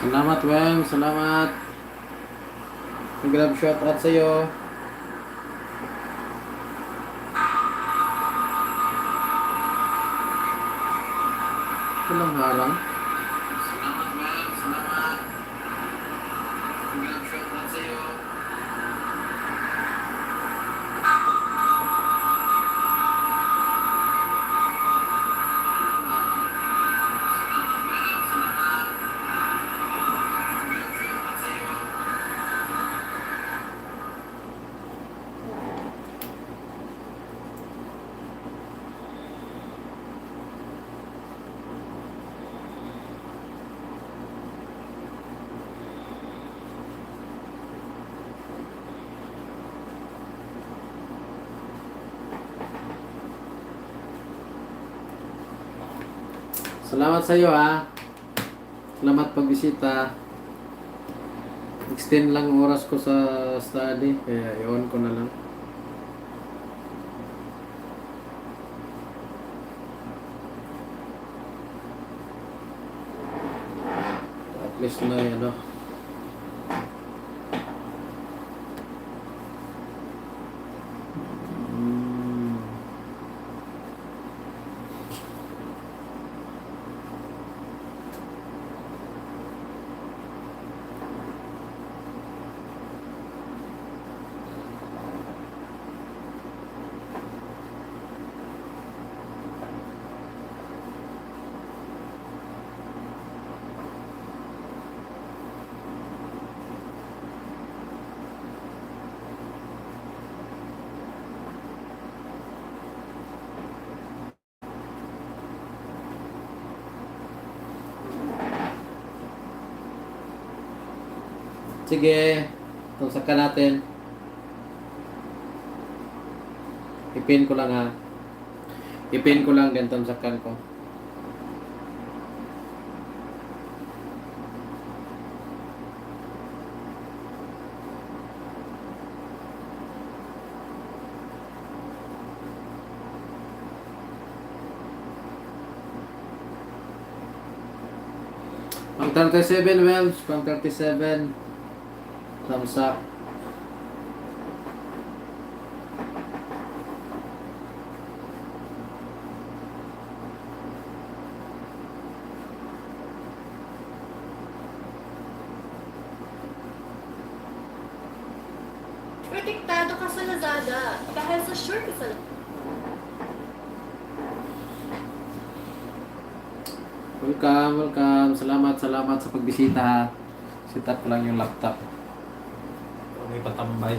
Salamat, Weng. Salamat. Grab shot out sa'yo. Walang harang. Salamat, Weng. Salamat. Grab shot out sa'yo. Salamat sa iyo ha. Salamat pagbisita. Extend lang oras ko sa study. Kaya i-on ko na lang. At least na ano. Sige, tungsakan natin. Ipin ko lang ha. Ipin ko lang din tungsakan ko. Pang 37 Wells, pang 37. Thumbs up. Protektado ka sa Lazada dahil sa sure ka sa Welcome, welcome. Salamat sa pagbisita ha. Set up ko lang yung laptop. May patambay.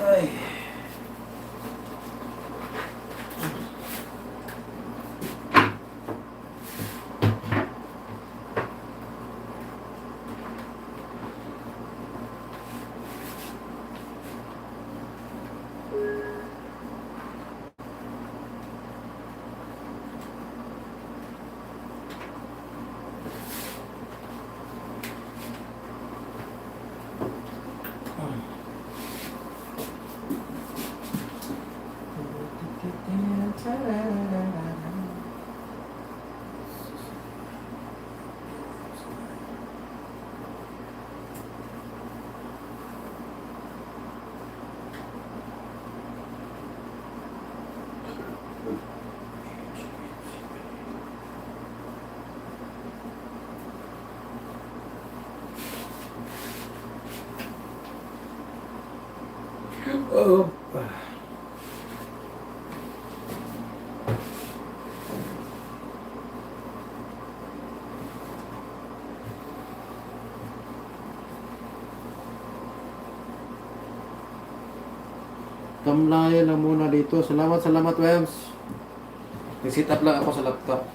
Ay. Oh. Tamlay lang muna dito. Salamat, salamat, Wems. Nag-sit up lang ako sa laptop.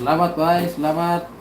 Selamat, bye. Selamat.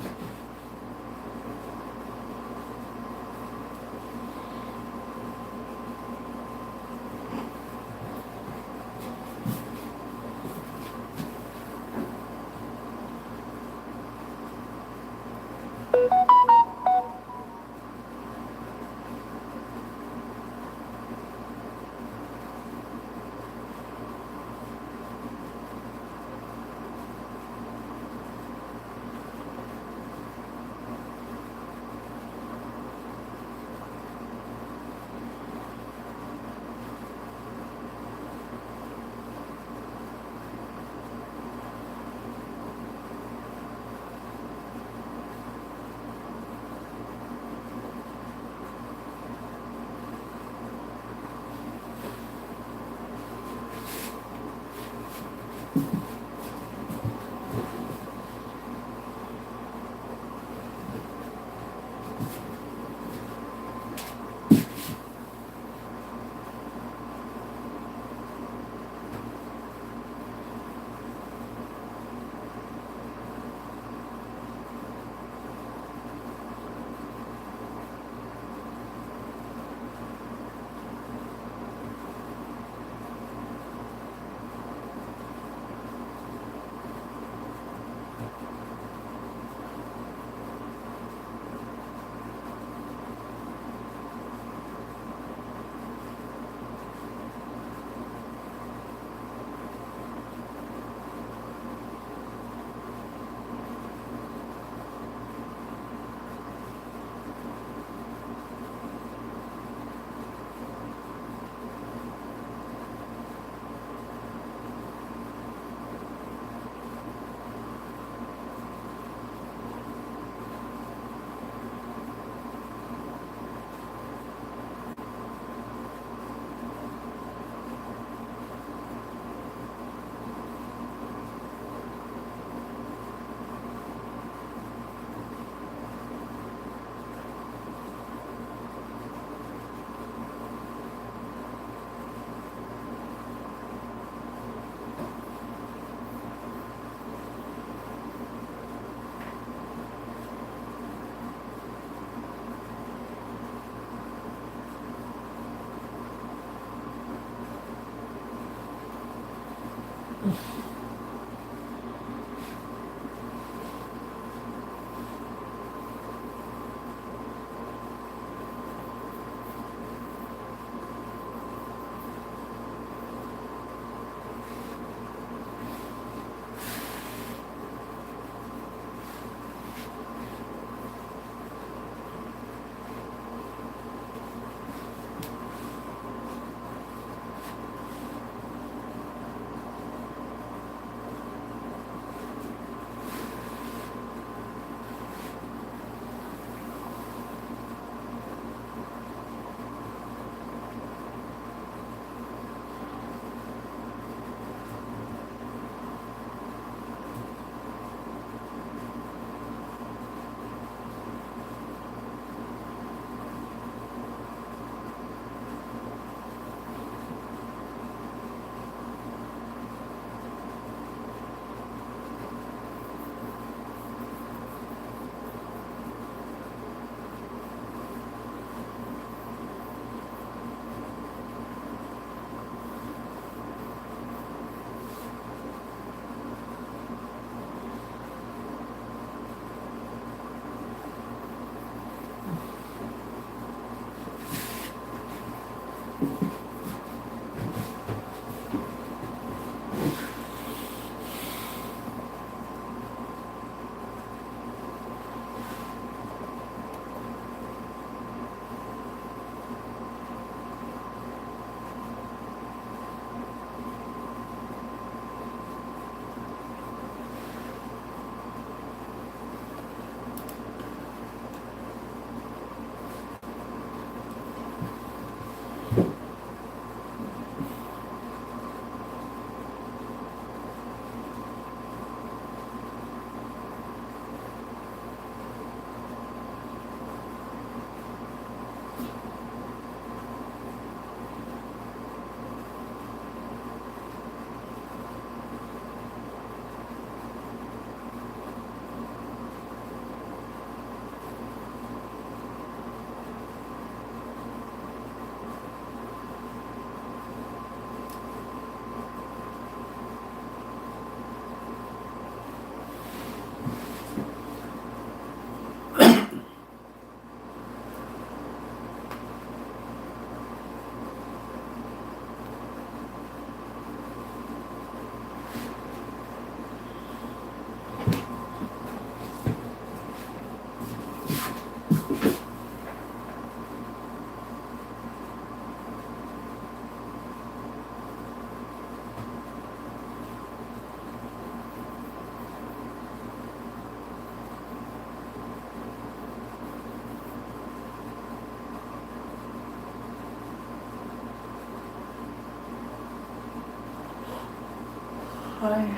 Ay.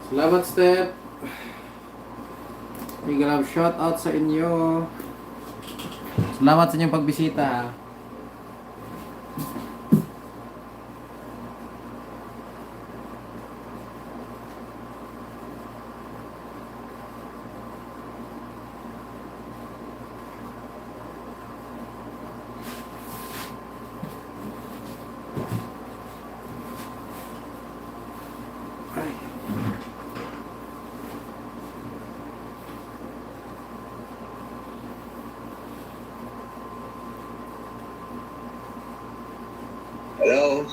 Salamat, Step. Big love shout out sa inyo. Salamat sa inyong pagbisita. Ay. Hello.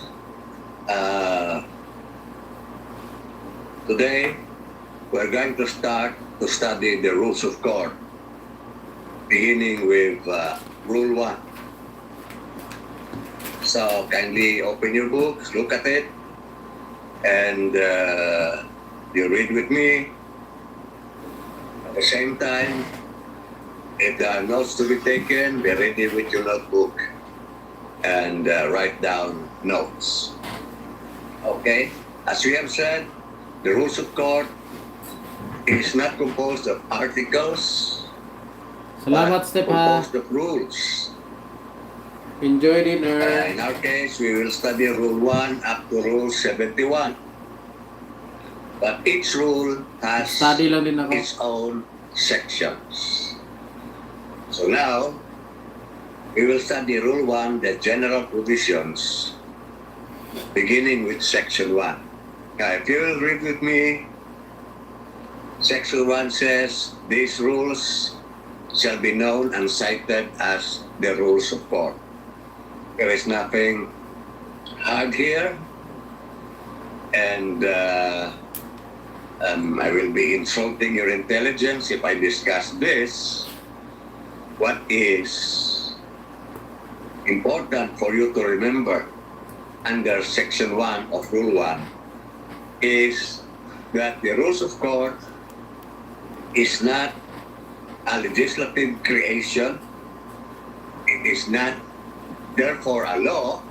Today, we're going to start to study the rules of court, beginning with Rule 1. So, kindly open your books, look at it, and you read with me. At the same time, if there are notes to be taken, be ready with your notebook and write down notes. Okay? As we have said, the rules of court is not composed of articles, Salamat, but Step, ha. composed of rules. Enjoy dinner. In our case, we will study Rule 1 up to Rule 71. But each rule has Study lang din ako. its own sections. So now, we will study Rule 1, the general provisions, beginning with Section 1. Now, if you will read with me, Section 1 says, these rules shall be known and cited as the rules of court. There is nothing hard here, and I will be insulting your intelligence if I discuss this. What is important for you to remember under Section 1 of Rule 1 is that the rules of court is not a legislative creation. It is not, therefore, a law,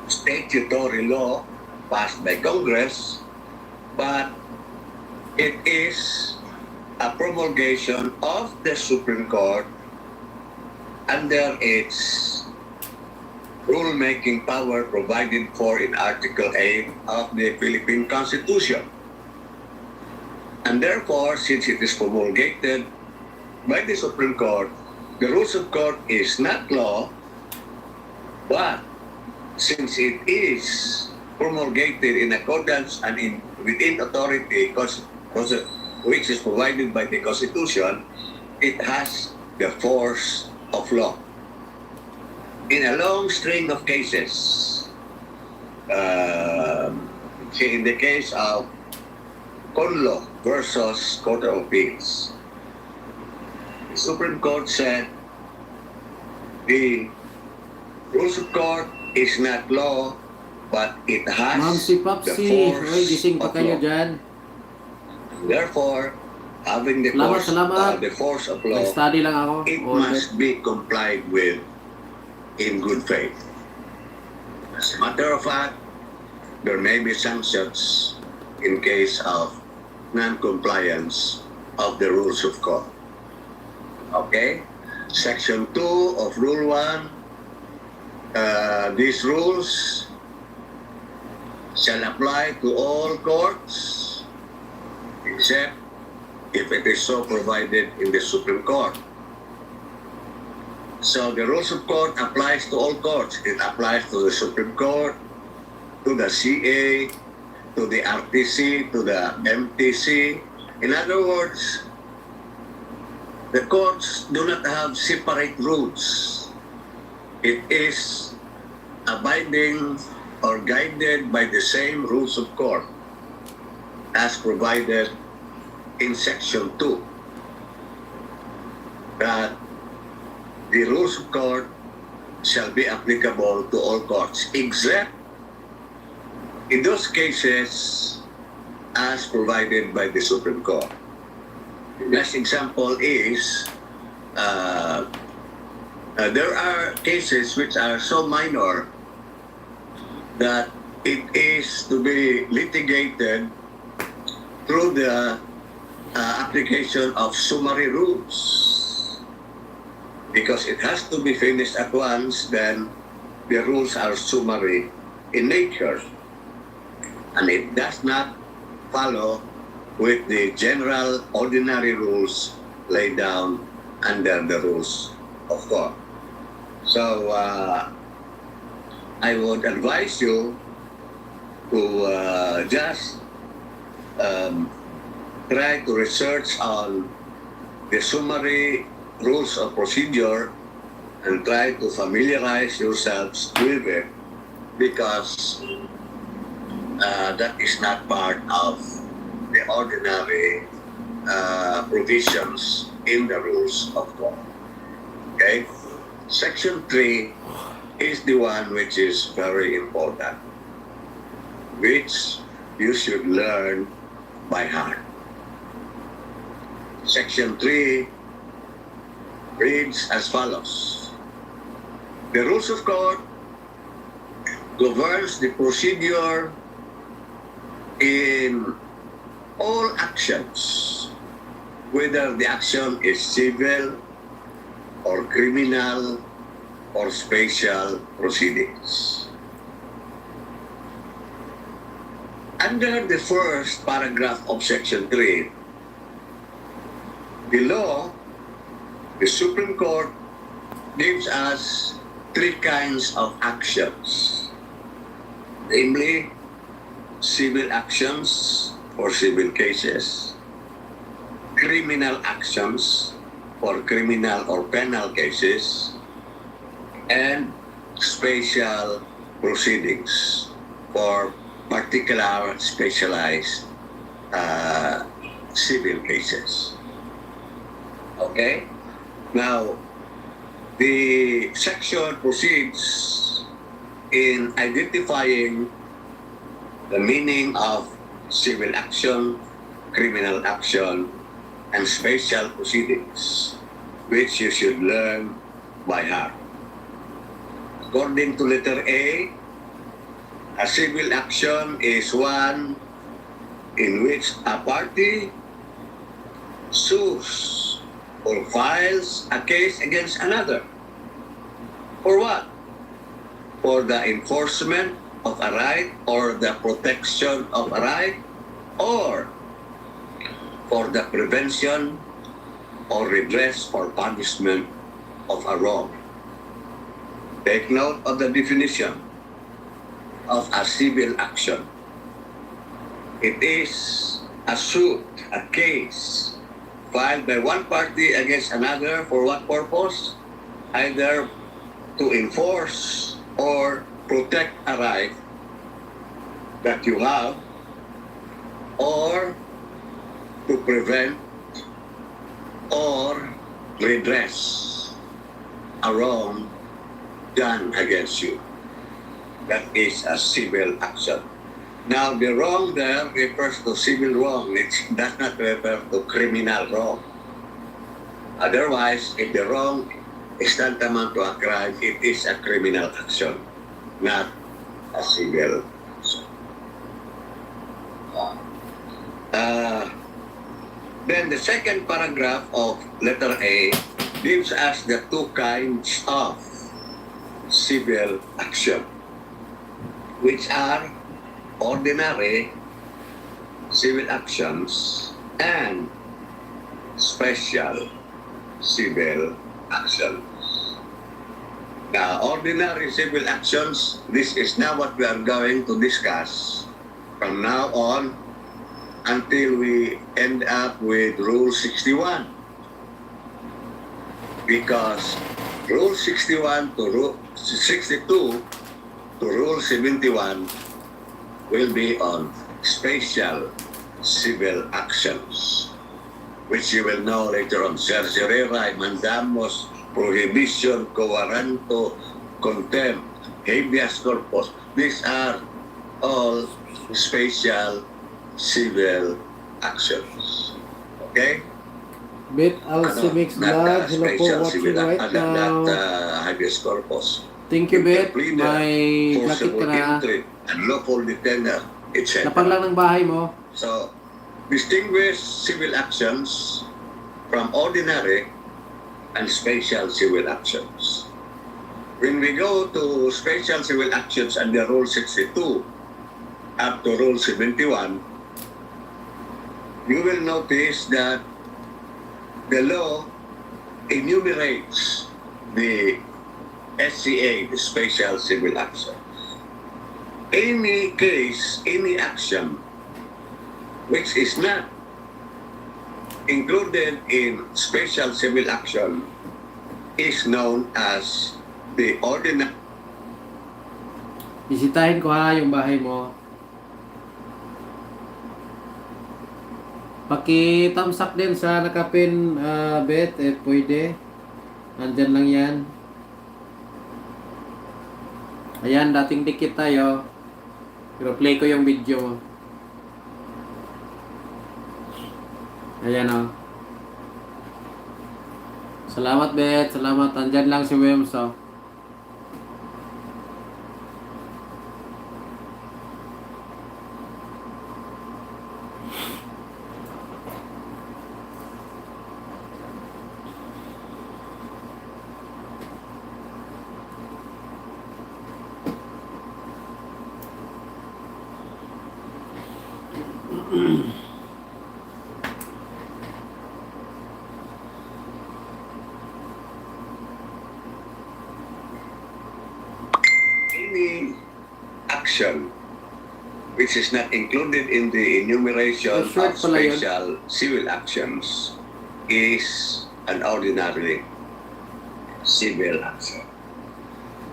statutory law passed by Congress, but it is a promulgation of the Supreme Court under its rule-making power provided for in Article 8 of the Philippine Constitution. And therefore, since it is promulgated by the Supreme Court, the rules of court is not law, but since it is promulgated in accordance and within authority which is provided by the Constitution, it has the force of law. In a long string of cases, in the case of Conlo versus Court of Appeals, the Supreme Court said the rules of court is not law, but it has Ma'am si the Papsi. force Hoy, gising pa of kayo law. dyan. Therefore, having the Salamat. the force of law, Nag-study lang ako. it All that. must be complied with in good faith. As a matter of fact, there may be sanctions in case of non-compliance of the rules of court. Okay? Section 2 of Rule 1, these rules shall apply to all courts except if it is so provided in the Supreme Court. So the rules of court applies to all courts. It applies to the Supreme Court, to the CA, to the RTC, to the MTC. In other words, the courts do not have separate rules. It is abiding or guided by the same rules of court as provided in Section 2. That the rules of court shall be applicable to all courts, except in those cases as provided by the Supreme Court. The best example is there are cases which are so minor that it is to be litigated through the application of summary rules. Because it has to be finished at once, then the rules are summary in nature. And it does not follow with the general ordinary rules laid down under the rules of court. So I would advise you to just try to research on the summary rules of procedure and try to familiarize yourselves with it, because that is not part of the ordinary provisions in the rules of law. Okay? Section 3 is the one which is very important, which you should learn by heart. Section 3 reads as follows. The rules of court governs the procedure in all actions, whether the action is civil or criminal or special proceedings. Under the first paragraph of Section 3, the law, the Supreme Court gives us three kinds of actions, namely civil actions for civil cases, criminal actions for criminal or penal cases, and special proceedings for particular specialized civil cases. Okay? Now, the section proceeds in identifying the meaning of civil action, criminal action, and special proceedings, which you should learn by heart. According to letter A civil action is one in which a party sues or files a case against another. For what? For the enforcement of a right or the protection of a right, or for the prevention or redress or punishment of a wrong. Take note of the definition of a civil action. It is a suit, a case, filed by one party against another for what purpose? Either to enforce or protect a right that you have, or to prevent or redress a wrong done against you. That is a civil action. Now, the wrong there refers to civil wrong. It does not refer to criminal wrong. Otherwise, if the wrong is tantamount to a crime, it is a criminal action, not a civil action. Then the second paragraph of letter A gives us the two kinds of civil action, which are ordinary civil actions and special civil actions. Now, ordinary civil actions, this is now what we are going to discuss from now on until we end up with Rule 61. Because Rule 61 to Rule 62 to Rule 71 will be on special civil actions, which you will know later on. Certiorari, mandamos, prohibition, coaranto, contempt, habeas corpus. These are all special civil actions. Okay? Bet Alcimix Vlog, hello po, watching right now. Habeas corpus. Thank you, Bet. Interpleader, May jacket forcible ka na. entry, unlawful detainer, etc. Lapag lang ng bahay mo. So, distinguish civil actions from ordinary and special civil actions. When we go to special civil actions under Rule 62 up to Rule 71, you will notice that the law enumerates the SCA, the special civil action. Any case, any action which is not included in special civil action is known as the ordinary. Bisitahin ko ha yung bahay mo. Paki-thumbsuck din sa nakapin, Bet, pwede. Nandyan lang yan. Ayan, dating dikit tayo. Pero play ko yung video mo. Ayan o. Salamat, Bet. Salamat. Andyan lang si Wims o. Any action which is not included in the enumeration of Short pala yun. special civil actions is an ordinary civil action.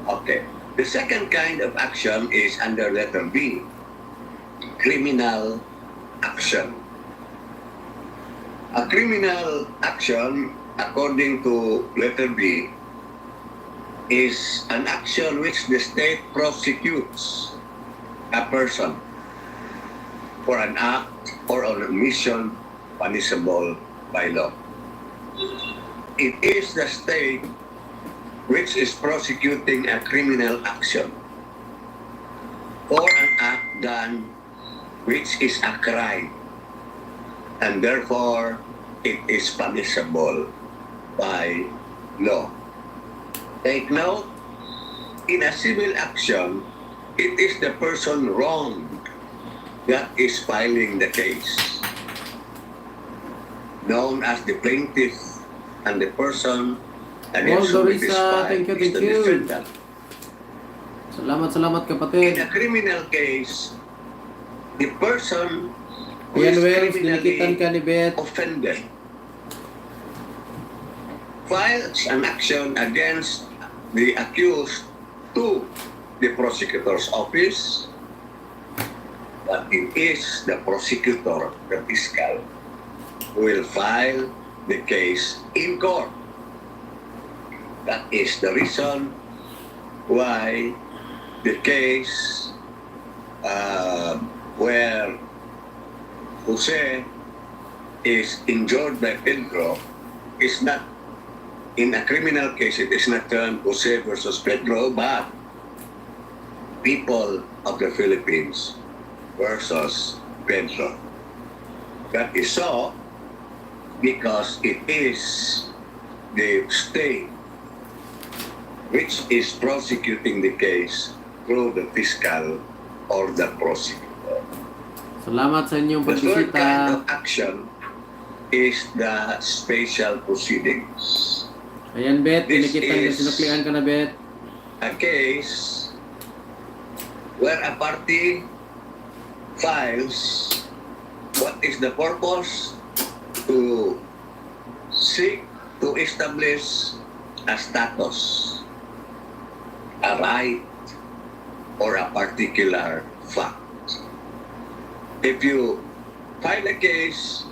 Okay. The second kind of action is under letter B, criminal action. A criminal action, according to letter B, is an action which the state prosecutes a person for an act or an omission punishable by law. It is the state which is prosecuting a criminal action for an act done which is a crime, and therefore it is punishable by law. Take note, in a civil action, it is the person wronged that is filing the case, known as the plaintiff, and the person against whom it is filed thank you, is the thank you. defendant. Salamat In kapatid. a criminal case, the person who Yan, is Wims, dinikitan ka criminally ni Bet. offended files an action against the accused to the prosecutor's office, but it is the prosecutor, the fiscal, who will file the case in court. That is the reason why the case where Jose is injured by Pedro is not, in a criminal case, it is not termed Jose versus Pedro, but people of the Philippines versus Pedro. That is so because it is the state which is prosecuting the case through the fiscal or the prosecutor. Salamat sa inyong The third pagbisita. kind of action is the special proceedings. Ayan, Bet. This Tinikitan ka. is- Sinuklian ka na, Bet. A case where a party files what is the purpose to seek to establish a status, a right, or a particular fact. If you file a case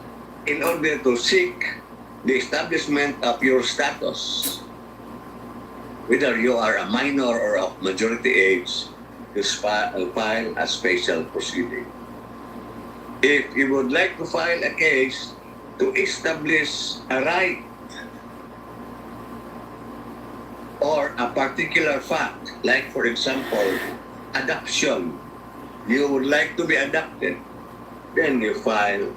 in order to seek the establishment of your status, whether you are a minor or of majority age, you file a special proceeding. If you would like to file a case to establish a right or a particular fact, like for example, adoption, you would like to be adopted, then you file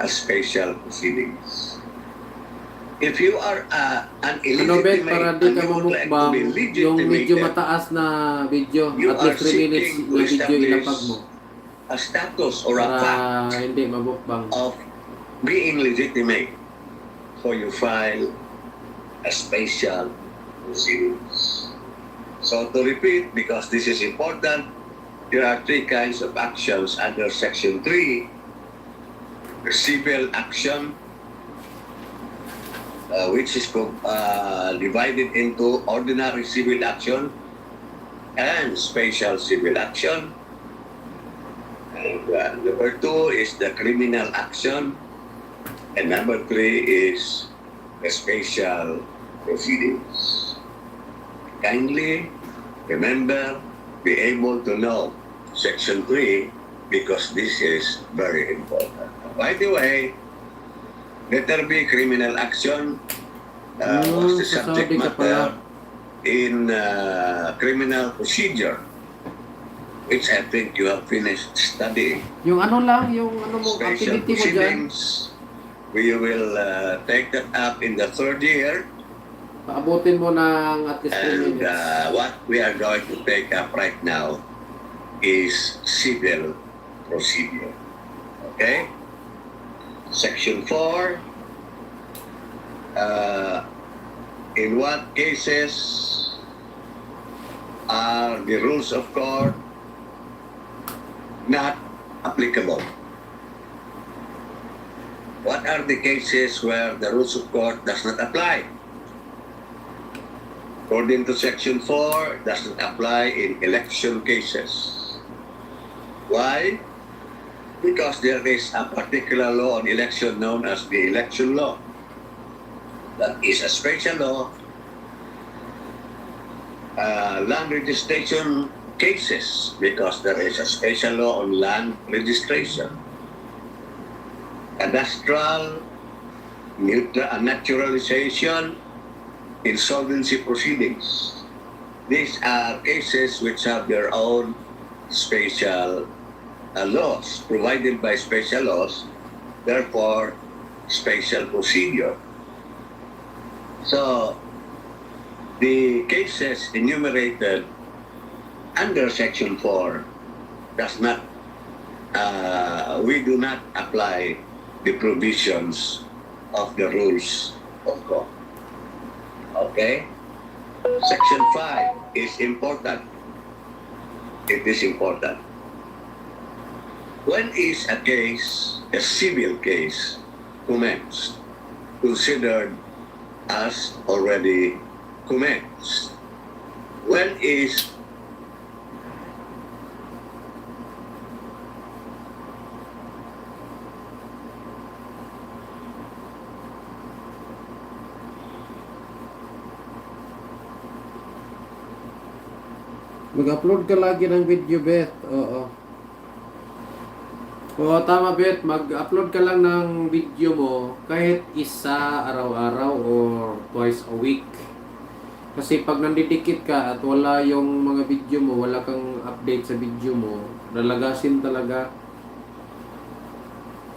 a special proceedings. If you are an Ano, Bet, para illegitimate di and ka you would like to mamukbang, be yung medyo legitimated, mataas na video, you at are least 3 minutes seeking to na video establish ilapag mo. a status or a fact Para hindi mabukbang. of being legitimate. So you file a special proceedings. So to repeat, because this is important, there are 3 kinds of actions under Section 3. Civil action, which is divided into ordinary civil action and special civil action. And number 2 is the criminal action. And number 3 is the special proceedings. Kindly remember, be able to know Section 3 because this is very important. By the way, letter B, criminal action, was the sa subject Saudi ka pala. matter in criminal procedure, which I think you have finished studying. Yung ano lang, yung ano mo, Special activity mo dyan. proceedings, we will take that up in the 3rd year. Paabutin mo ng at least 3 And minutes. what we are going to take up right now is civil procedure. Okay? Section 4. In what cases are the rules of court not applicable? What are the cases where the rules of court does not apply? According to Section 4, does not apply in election cases. Why? Because there is a particular law on election known as the election law. That is a special law. Land registration cases, because there is a special law on land registration. Cadastral, naturalization, insolvency proceedings. These are cases which have their own special laws, provided by special laws, therefore special procedure. So, the cases enumerated under Section 4 does not, we do not apply the provisions of the rules of court. Okay? Section 5 is important. It is important. When is a case, a civil case, commenced, considered as already commenced? When is Mag-upload ka lagi ng video, Bet. Oo. Oo, tama, Bet. Mag-upload ka lang ng video mo kahit isa araw-araw or twice a week. Kasi pag nandidikit ka at wala yung mga video mo, wala kang update sa video mo, lalagasin talaga.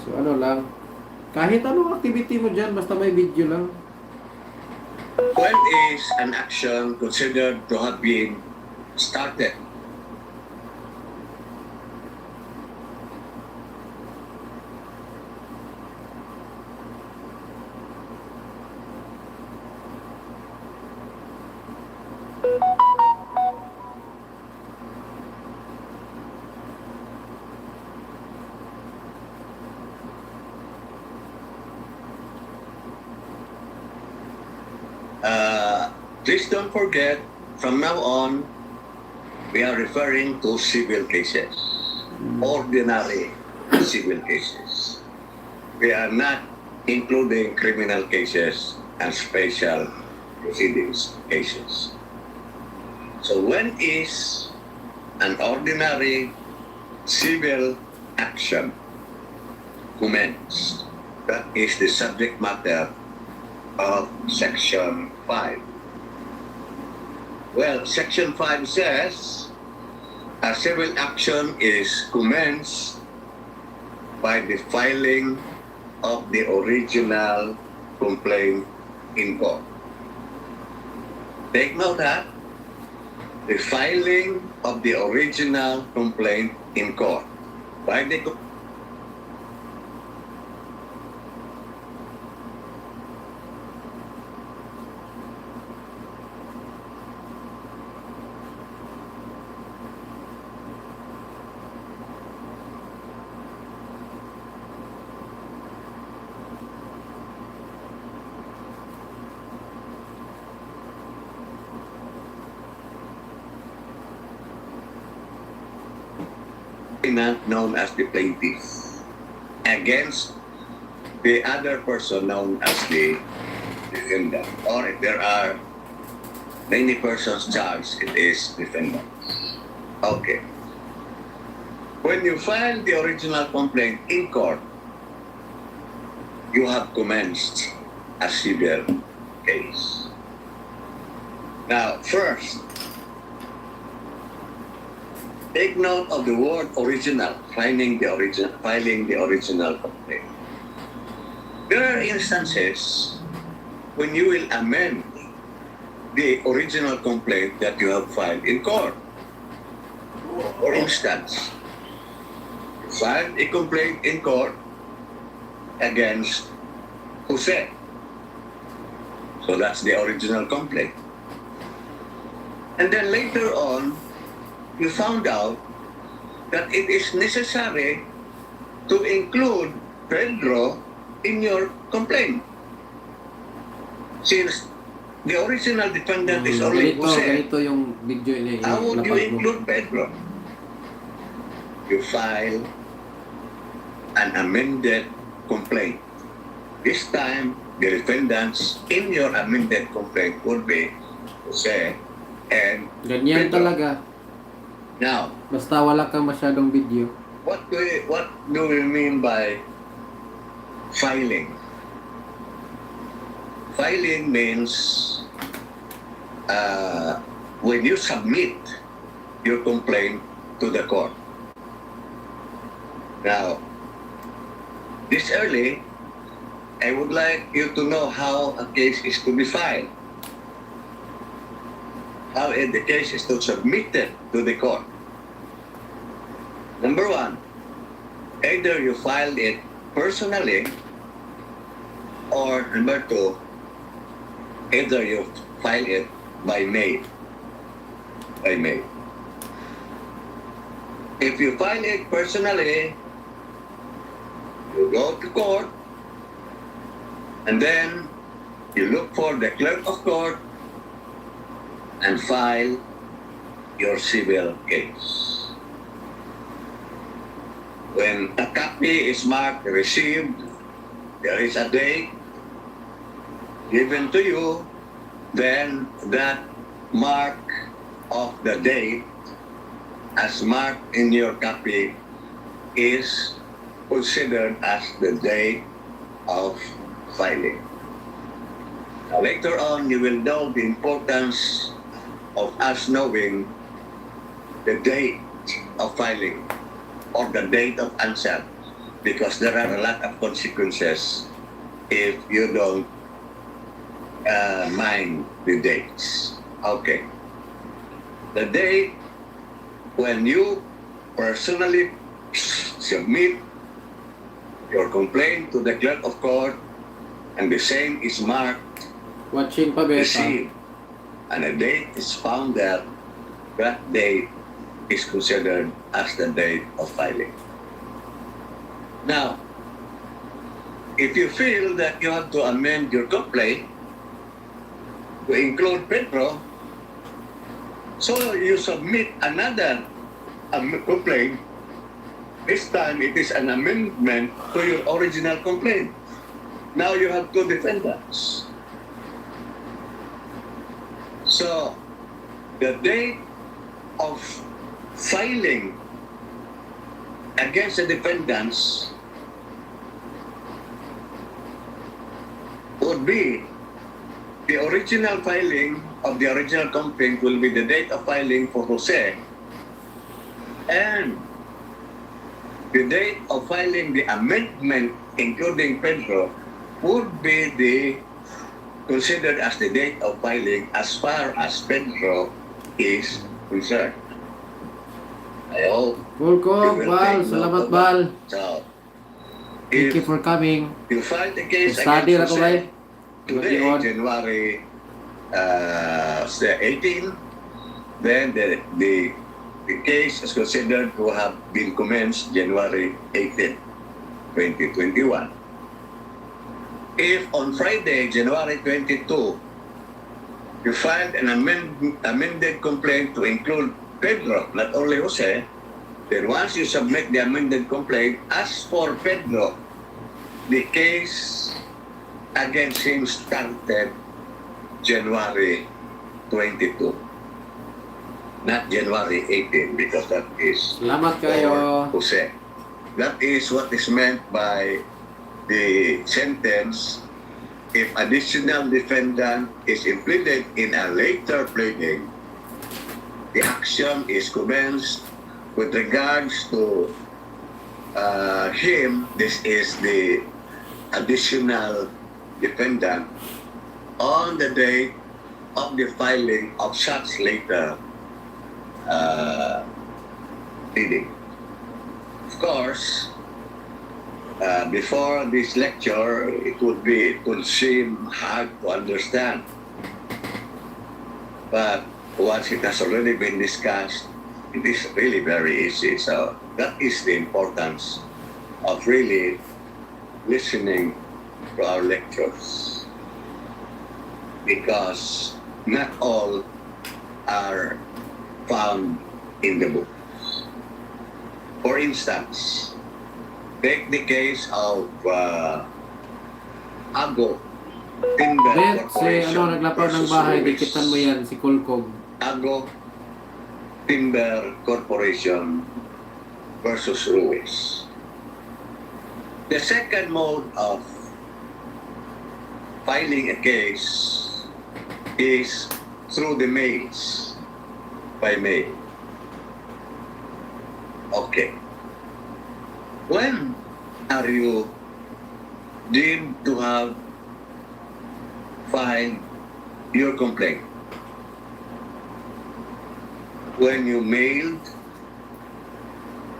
So ano lang, kahit anong activity mo dyan, basta may video lang. when is an action considered to have been started? Please don't forget, from now on, we are referring to civil cases, ordinary civil cases. We are not including criminal cases and special proceedings cases. So when is an ordinary civil action commenced? That is the subject matter of Section 5. Well, Section 5 says a civil action is commenced by the filing of the original complaint in court. Take note that the filing of the original complaint in court by the complainant known as the plaintiff against the other person known as the defendant. Or if there are many persons charged, it is defendant. Okay. When you file the original complaint in court, you have commenced a civil case. Now, first, take note of the word original, filing the original complaint. There are instances when you will amend the original complaint that you have filed in court. For instance, you filed a complaint in court against Jose. So that's the original complaint. And then later on, you found out that it is necessary to include Pedro in your complaint. Since the original defendant is only Jose, ganito yung video niya. how would you include Pedro? You file an amended complaint. This time, the defendants in your amended complaint would be Jose and Ganyan Pedro. talaga. Now, Basta wala kang masyadong video. what do we mean by filing? Filing means when you submit your complaint to the court. Now, this early, I would like you to know how a case is to be filed. How the case is to submitted to the court. Number one, either you filed it personally, or number two, either you file it by mail. By mail. If you file it personally, you go to court, and then you look for the clerk of court and file your civil case. When a copy is marked received, there is a date given to you, then that mark of the date as marked in your copy is considered as the date of filing. Now, later on, you will know the importance of us knowing the date of filing or the date of answer, because there are a lot of consequences if you don't mind the dates. Okay. The date when you personally submit your complaint to the clerk of court and the same is marked Watching pa, Beta. received, and a date is found there, that date is considered as the date of filing. Now, if you feel that you have to amend your complaint, to include Pedro. So you submit another complaint. This time it is an amendment to your original complaint. Now you have two defendants. So the date of filing against the defendants would be the original filing of the original complaint will be the date of filing for Jose, and the date of filing the amendment including Pedro would be considered as the date of filing as far as Pedro is concerned. I hope Cool ko, you will Bal. take note Salamat, of Bal. that. So, Thank you if for coming. you file the case Study against ra ko, bay. Jose today, Lagi on. January 18, then the case is considered to have been commenced January 18, 2021. If on Friday, January 22, you filed an amended complaint to include Pedro, not only Jose, then once you submit the amended complaint, as for Pedro, the case against him started January 22, not January 18, because that is Salamat for kayo. Jose. That is what is meant by the sentence. If additional defendant is included in a later pleading, the action is commenced with regards to him. This is the additional defendant on the date of the filing of such later pleading. Of course, before this lecture, it would seem hard to understand. But once it has already been discussed, it is really very easy. So that is the importance of really listening to our lectures, because not all are found in the books. For instance, take the case of Ago Timber Bet, si Corporation naglapaw ng versus bahay, Ruiz. dikitan mo yan, si Kulkog. Ago Timber Corporation versus Ruiz. The second mode of filing a case is through the mails, by mail. Okay. When are you deemed to have filed your complaint? When you mailed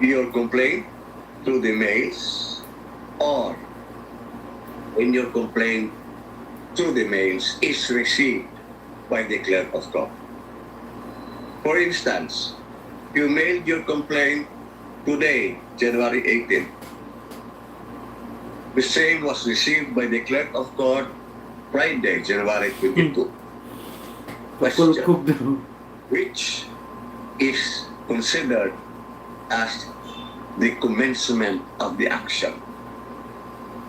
your complaint through the mails, or when your complaint through the mails is received by the clerk of court. For instance, you mailed your complaint today, January 18. The same was received by the clerk of court Friday, January 22. Question: Kulkog daw. which is considered as the commencement of the action?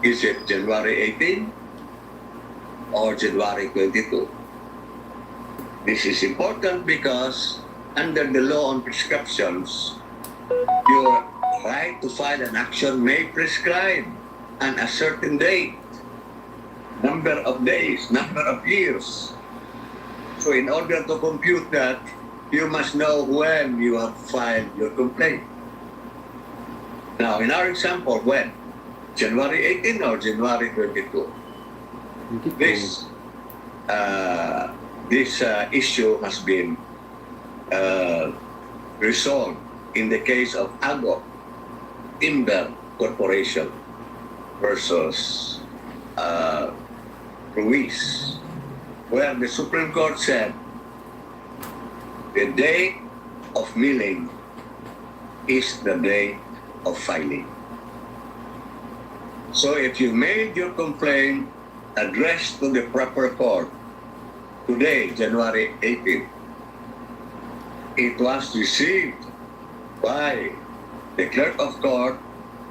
Is it January 18 or January 22? This is important because under the law on prescriptions, your right to file an action may prescribe a certain date, number of days, number of years. So in order to compute that, you must know when you have filed your complaint. Now, in our example, when? January 18 or January 22? This issue has been resolved in the case of Ago Timber Corporation versus Ruiz, where the Supreme Court said the date of mailing is the date of filing. So if you made your complaint addressed to the proper court today, January 18, it was received by the clerk of court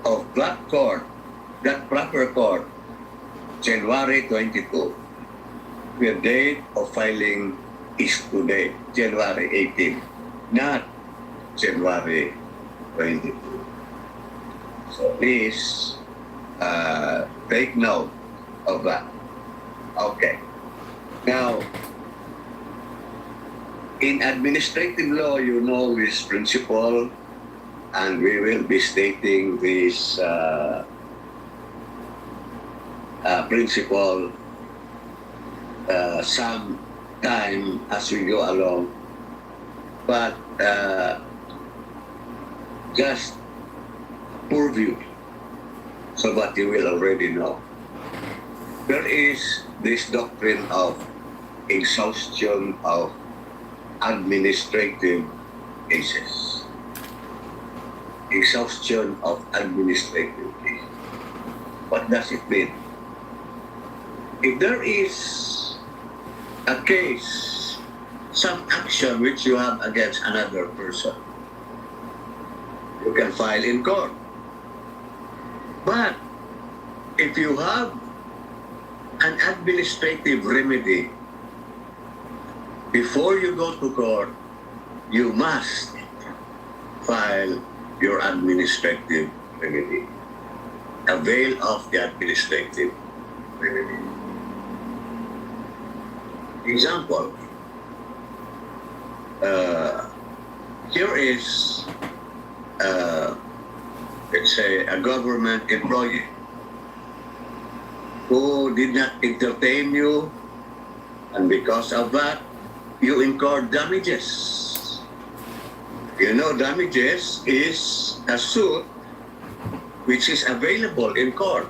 of that court, that proper court, January 22. The date of filing is today, January 18, not January 22. So please take note of that. Okay. Now, in administrative law, you know this principle, and we will be stating this principle some time as we go along. But just purview so that you will already know. There is this doctrine of exhaustion of administrative cases. Exhaustion of administrative cases. What does it mean? If there is a case, some action which you have against another person, you can file in court. But if you have an administrative remedy, before you go to court, you must file your administrative remedy. Avail of the administrative remedy. Example, here is, let's say, a government employee who did not entertain you, and because of that, you incurred damages. You know, damages is a suit which is available in court.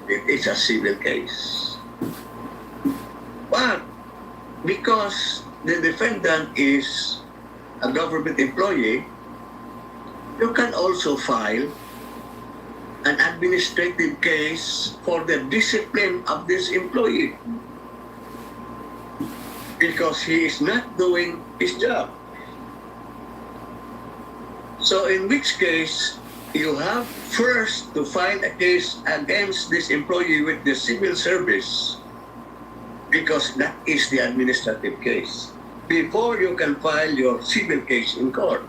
It is a civil case. But because the defendant is a government employee, you can also file an administrative case for the discipline of this employee because he is not doing his job. So in which case, you have first to file a case against this employee with the civil service because that is the administrative case before you can file your civil case in court.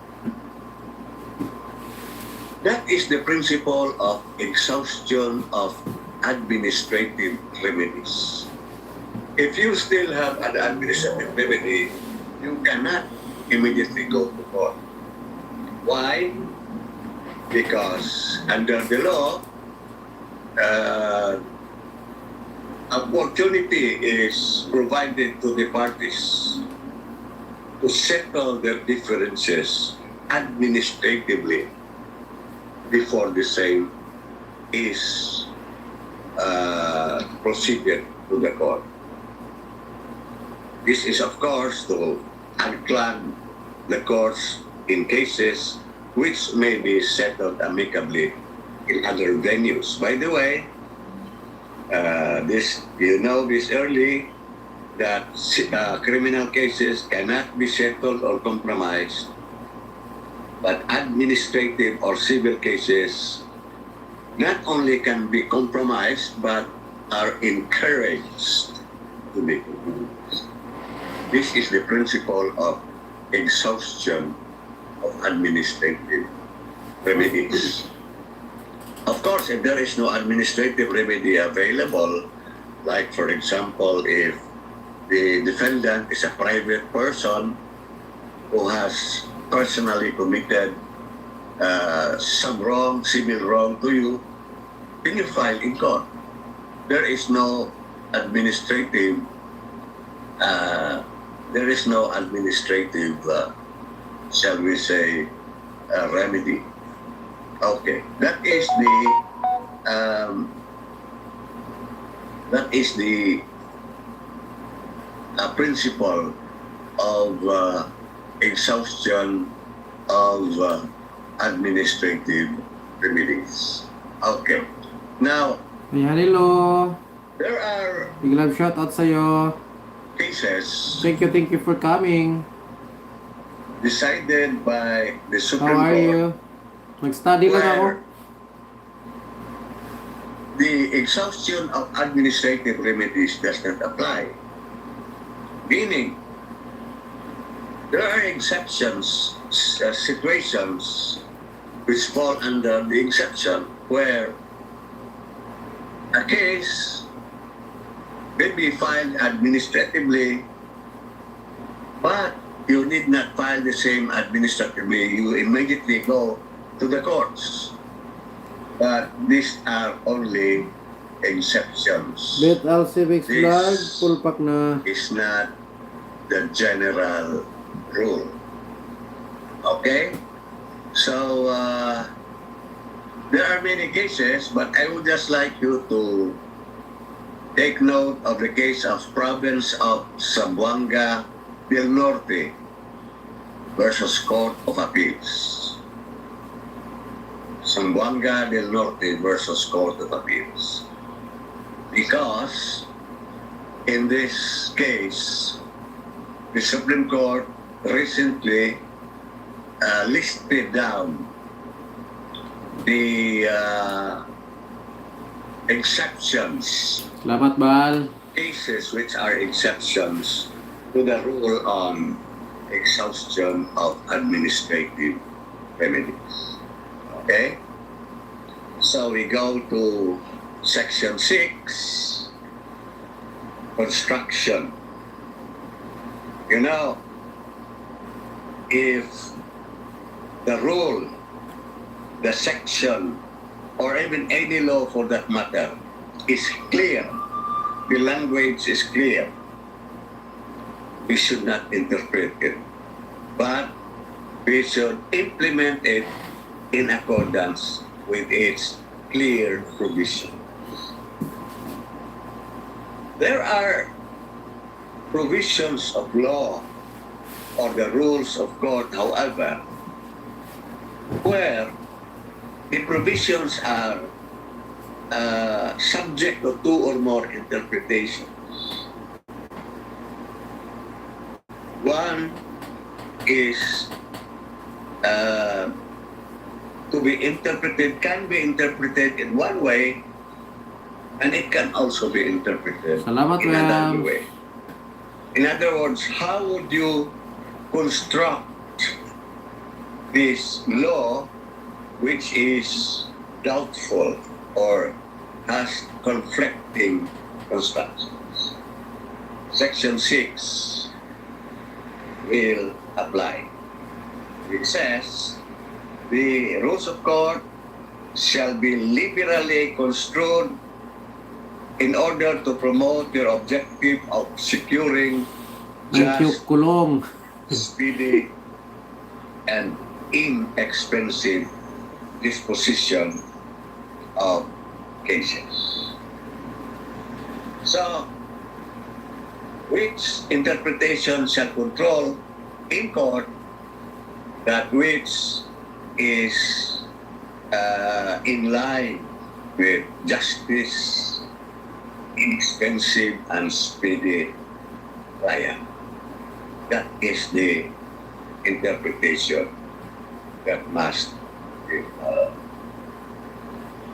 That is the principle of exhaustion of administrative remedies. If you still have an administrative remedy, you cannot immediately go to court. Why? Because under the law, opportunity is provided to the parties to settle their differences administratively before the same is proceeded to the court. This is, of course, to unclog the courts in cases which may be settled amicably in other venues. By the way, you know this early, that criminal cases cannot be settled or compromised, but administrative or civil cases not only can be compromised, but are encouraged to be compromised. This is the principle of exhaustion of administrative remedies. Of course, if there is no administrative remedy available, like for example, if the defendant is a private person who has personally committed some wrong, civil wrong to you, then you file in court. There is no administrative, shall we say, remedy. Okay, that is the principle of exhaustion of administrative remedies. Okay. Now, Hey, hello. there are Big love shoutout sa'yo. cases Thank you for coming. decided by the How Supreme are Court you? Nag-study lang ako. where the exhaustion of administrative remedies does not apply. Meaning, there are exceptions, situations which fall under the exception where a case may be filed administratively, but you need not file the same administratively. You immediately go to the courts. But these are only exceptions. Bet Alcivix This Vlog, full pack na. is not the general rule. Okay? So, there are many cases, but I would just like you to take note of the case of province of Zamboanga del Norte versus Court of Appeals. Zamboanga del Norte versus Court of Appeals. Because in this case, the Supreme Court recently listed down the exceptions, Salamat, Bal. cases which are exceptions to the rule on exhaustion of administrative remedies. Okay? So we go to Section 6, construction. You know, if the rule, the section, or even any law for that matter is clear, the language is clear, we should not interpret it, but we should implement it in accordance with its clear provision. There are provisions of law or the rules of court, however, where the provisions are subject to two or more interpretations. One is to be interpreted, can be interpreted in one way, and it can also be interpreted Salamat, in another ma'am. way. In other words, how would you construct this law which is doubtful or has conflicting constructions? Section 6 will apply. It says, the rules of court shall be liberally construed in order to promote your objective of securing Thank you, just, Kulong. speedy, and inexpensive disposition of cases. So, which interpretation shall control in court that which is in line with justice, inexpensive, and speedy trial? That is the interpretation that must be followed.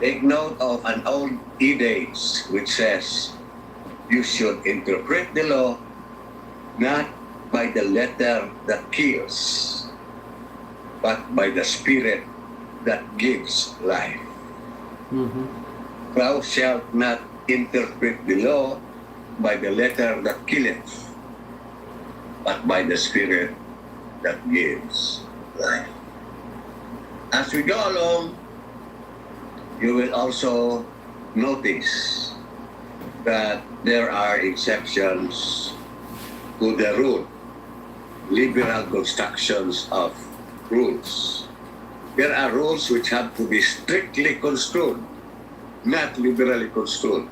Take note of an old edict which says you should interpret the law not by the letter that kills, but by the spirit that gives life. Thou shalt not interpret the law by the letter that killeth, but by the spirit that gives life. As we go along, you will also notice that there are exceptions to the rule, liberal constructions of rules. There are rules which have to be strictly construed, not liberally construed.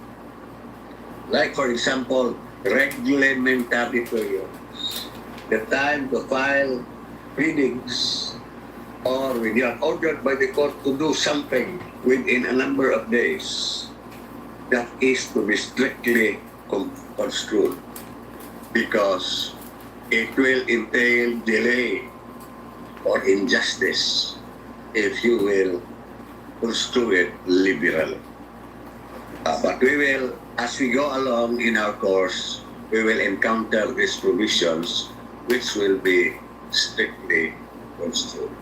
Like, for example, reglementary periods, the time to file pleadings, or when you are ordered by the court to do something within a number of days, that is to be strictly construed. Because because it will entail delay or injustice if you will construe it liberally. But we will, as we go along in our course, we will encounter these provisions which will be strictly construed.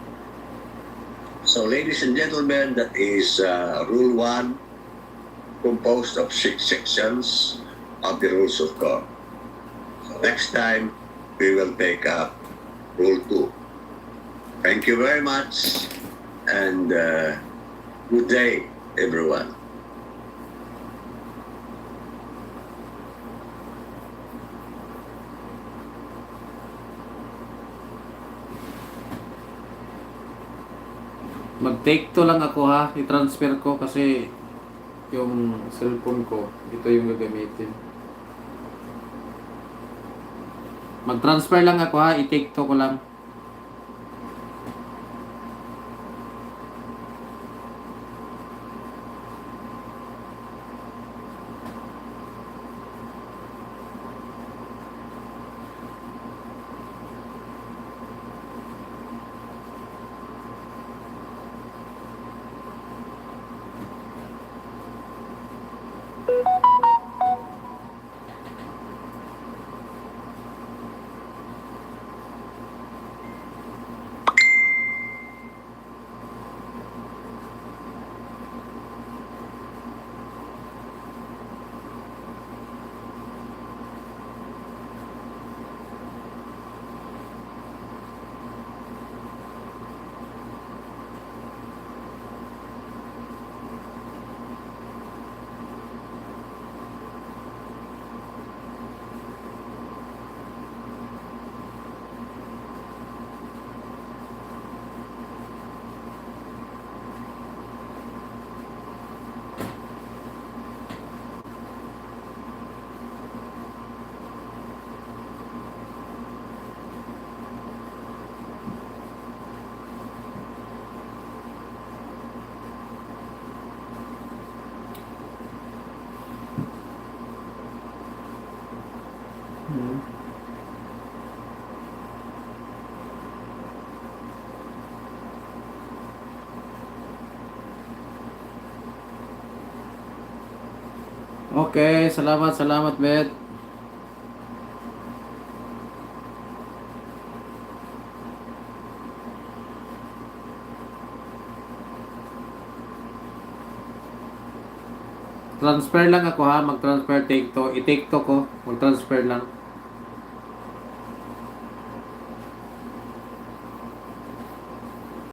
So, ladies and gentlemen, that is Rule 1, composed of 6 sections of the Rules of Court. So next time, we will take up Rule 2. Thank you very much, and good day, everyone. Mag-take to lang ako ha. I-transfer ko kasi yung cellphone ko, ito yung gagamitin. Mag-transfer lang ako ha. I-take to ko lang. Okay, salamat Bet. Transfer lang ako ha, mag-transfer take to. I-take to ko, mag-transfer lang.